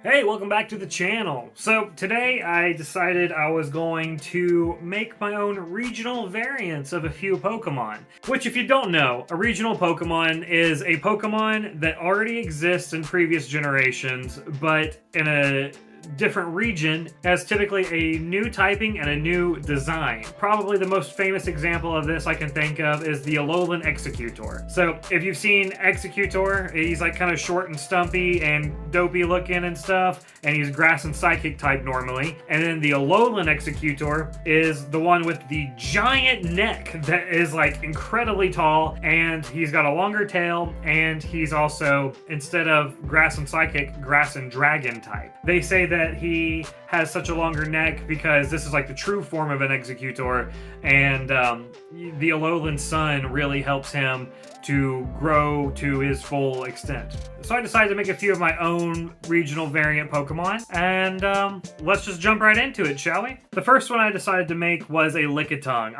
Hey, welcome back to the channel. So today I decided I was going to make my own regional variants of a few Pokemon. Which, if you don't know, a regional Pokemon is a Pokemon that already exists in previous generations, but in a different region has typically a new typing and a new design. Probably the most famous example of this I can think of is the Alolan Executor. So if you've seen Executor, he's like kind of short and stumpy and dopey looking and stuff, and he's grass and psychic type normally. And then the Alolan Executor is the one with the giant neck that is like incredibly tall, and he's got a longer tail, and he's also, instead of grass and psychic, grass and dragon type. They say that he has such a longer neck because this is like the true form of an Executor, and the Alolan Sun really helps him to grow to his full extent. So I decided to make a few of my own regional variant Pokemon, and let's just jump right into it, shall we? The first one I decided to make was a Likitung.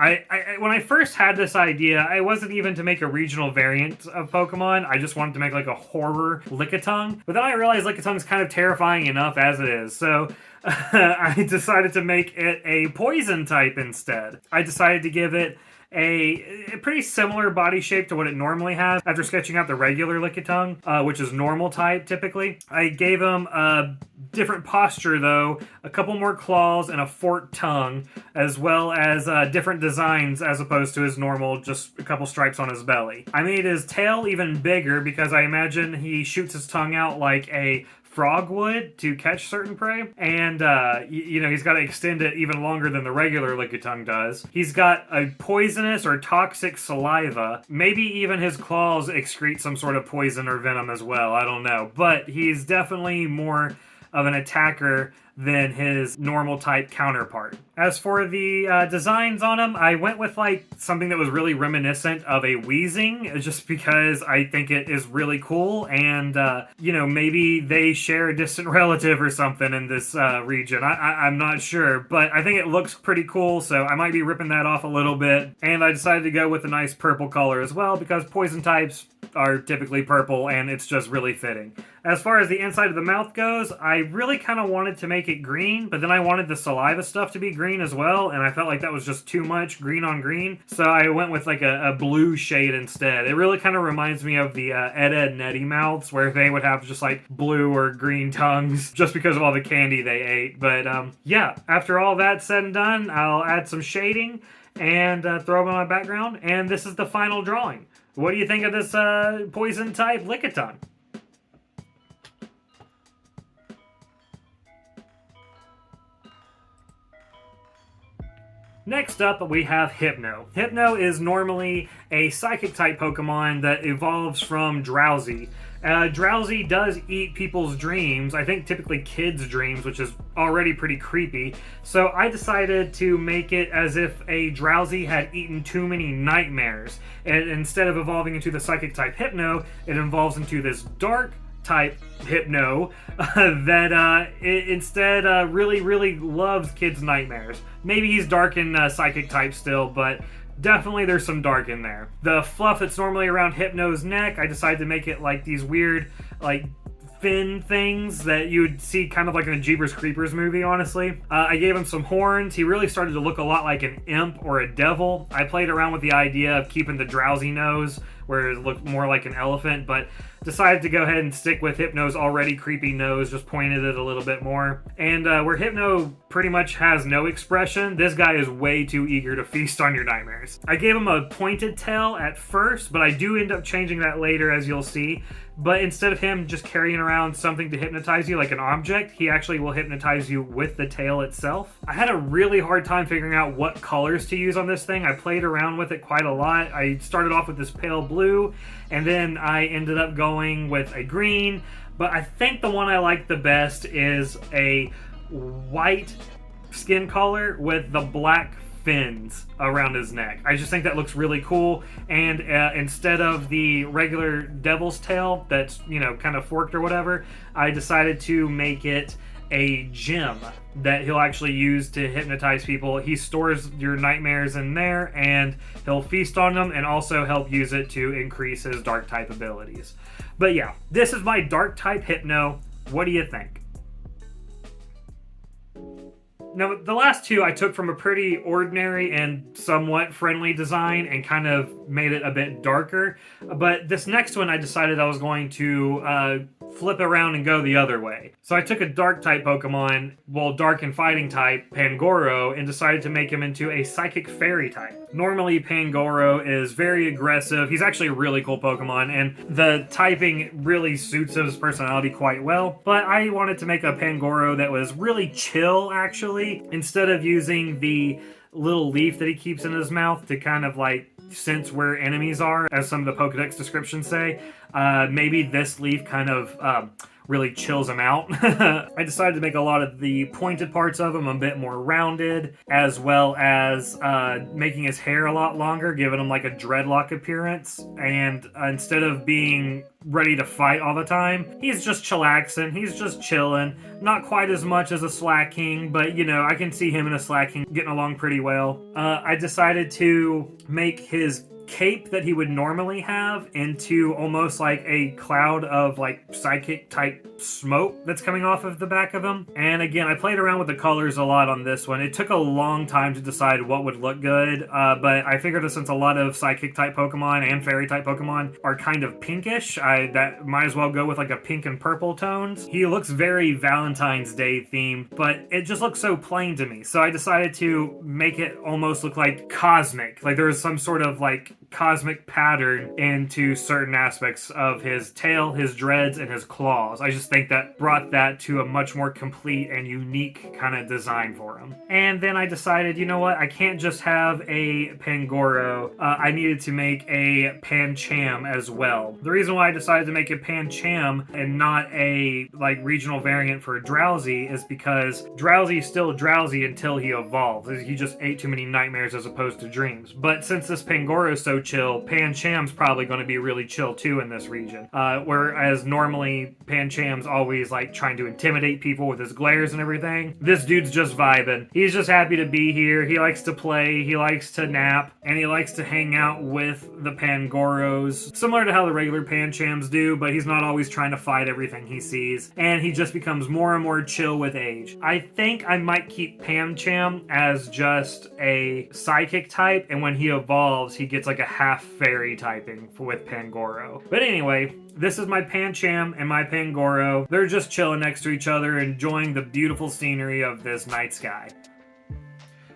When I first had this idea, I wasn't even to make a regional variant of Pokemon. I just wanted to make like a horror Likitung. But then I realized Likitung's kind of terrifying enough as it is, so I decided to make it a poison type instead. I decided to give it a pretty similar body shape to what it normally has after sketching out the regular Likitung, which is normal type typically. I gave him a different posture though, a couple more claws and a forked tongue, as well as different designs as opposed to his normal, just a couple stripes on his belly. I made his tail even bigger because I imagine he shoots his tongue out like a frog would to catch certain prey, and he's got to extend it even longer than the regular Likitung does. He's got a poisonous or toxic saliva. Maybe even his claws excrete some sort of poison or venom as well, I don't know, but he's definitely more of an attacker than his normal type counterpart. As for the designs on him, I went with like something that was really reminiscent of a Weezing, just because I think it is really cool, and maybe they share a distant relative or something in this region. I'm not sure, but I think it looks pretty cool, so I might be ripping that off a little bit. And I decided to go with a nice purple color as well, because poison types are typically purple, and it's just really fitting. As far as the inside of the mouth goes, I really kind of wanted to make it green, but then I wanted the saliva stuff to be green as well, and I felt like that was just too much green on green, so I went with like a blue shade instead. It really kind of reminds me of the Ed, Edd n Eddy mouths, where they would have just like blue or green tongues just because of all the candy they ate. But yeah, after all that said and done, I'll add some shading and throw them on my background, and this is the final drawing. What do you think of this poison type Likitung? Next up, we have Hypno. Hypno is normally a psychic type Pokemon that evolves from Drowsy. Drowsy does eat people's dreams, I think typically kids' dreams, which is already pretty creepy. So I decided to make it as if a Drowsy had eaten too many nightmares. And instead of evolving into the psychic type Hypno, it evolves into this dark type Hypno that instead really loves kids' nightmares. Maybe he's dark and psychic type still, but definitely there's some dark in there. The fluff that's normally around Hypno's neck, I decided to make it like these weird, like, fin things that you would see kind of like in a Jeepers Creepers movie, honestly. I gave him some horns. He really started to look a lot like an imp or a devil. I played around with the idea of keeping the Drowsy nose where it looked more like an elephant, but decided to go ahead and stick with Hypno's already creepy nose, just pointed it a little bit more. And where Hypno pretty much has no expression, this guy is way too eager to feast on your nightmares. I gave him a pointed tail at first, but I do end up changing that later, as you'll see. But instead of him just carrying around something to hypnotize you like an object, he actually will hypnotize you with the tail itself. I had a really hard time figuring out what colors to use on this thing. I played around with it quite a lot. I started off with this pale blue, and then I ended up going with a green, but I think the one I like the best is a white skin color with the black fins around his neck. I just think that looks really cool, and instead of the regular devil's tail that's, kind of forked or whatever, I decided to make it a gem that he'll actually use to hypnotize people. He stores your nightmares in there, and he'll feast on them and also help use it to increase his dark type abilities. But yeah, this is my dark type Hypno. What do you think? Now, the last two I took from a pretty ordinary and somewhat friendly design and kind of made it a bit darker. But this next one, I decided I was going to flip around and go the other way. So I took a dark type Pokemon, well, dark and fighting type, Pangoro, and decided to make him into a psychic fairy type. Normally, Pangoro is very aggressive. He's actually a really cool Pokemon, and the typing really suits his personality quite well. But I wanted to make a Pangoro that was really chill, actually, instead of using the little leaf that he keeps in his mouth to kind of like sense where enemies are, as some of the Pokedex descriptions say. Maybe this leaf kind of really chills him out. I decided to make a lot of the pointed parts of him a bit more rounded, as well as making his hair a lot longer, giving him like a dreadlock appearance. And instead of being ready to fight all the time, he's just chillaxing, he's just chilling. Not quite as much as a Slacking, but you know, I can see him and a Slacking getting along pretty well. I decided to make his cape that he would normally have into almost like a cloud of like psychic type smoke that's coming off of the back of him. And again, I played around with the colors a lot on this one. It took a long time to decide what would look good, but I figured that since a lot of psychic type Pokemon and fairy type Pokemon are kind of pinkish, that might as well go with like a pink and purple tones. He looks very Valentine's Day themed, but it just looks so plain to me. So I decided to make it almost look like cosmic, like there was some sort of like cosmic pattern into certain aspects of his tail, his dreads, and his claws. I just think that brought that to a much more complete and unique kind of design for him. And then I decided, you know what, I can't just have a Pangoro, I needed to make a Pancham as well. The reason why I decided to make a Pancham and not a like regional variant for Drowsy is because Drowsy is still Drowsy until he evolves. He just ate too many nightmares as opposed to dreams. But since this Pangoro is so chill, Pancham's probably going to be really chill too in this region. Whereas normally Pancham's always like trying to intimidate people with his glares and everything. This dude's just vibing. He's just happy to be here. He likes to play, he likes to nap, and he likes to hang out with the Pangoros. Similar to how the regular Panchams do, but he's not always trying to fight everything he sees. And he just becomes more and more chill with age. I think I might keep Pancham as just a psychic type, and when he evolves, he gets like a half fairy typing with Pangoro. But anyway, this is my Pancham and my Pangoro. They're just chilling next to each other, enjoying the beautiful scenery of this night sky.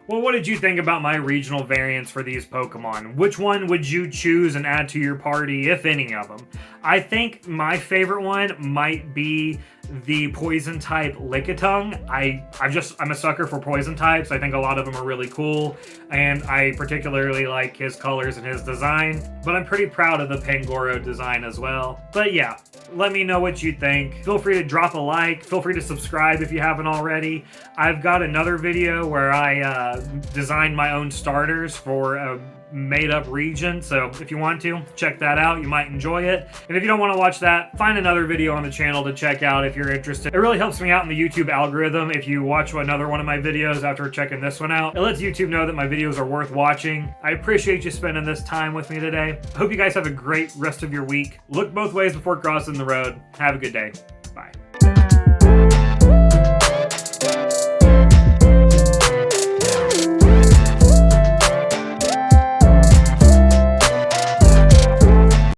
Well, what did you think about my regional variants for these Pokemon? Which one would you choose and add to your party, if any of them? I think my favorite one might be the poison type Likitung. I'm a sucker for poison types. I think a lot of them are really cool, and I particularly like his colors and his design, but I'm pretty proud of the Pangoro design as well. But yeah, let me know what you think. Feel free to drop a like, feel free to subscribe if you haven't already. I've got another video where I designed my own starters for a made-up region, so if you want to, check that out. You might enjoy it. And if you don't want to watch that, find another video on the channel to check out if you're interested. It really helps me out in the YouTube algorithm if you watch another one of my videos after checking this one out. It lets YouTube know that my videos are worth watching. I appreciate you spending this time with me today. I hope you guys have a great rest of your week. Look both ways before crossing the road. Have a good day.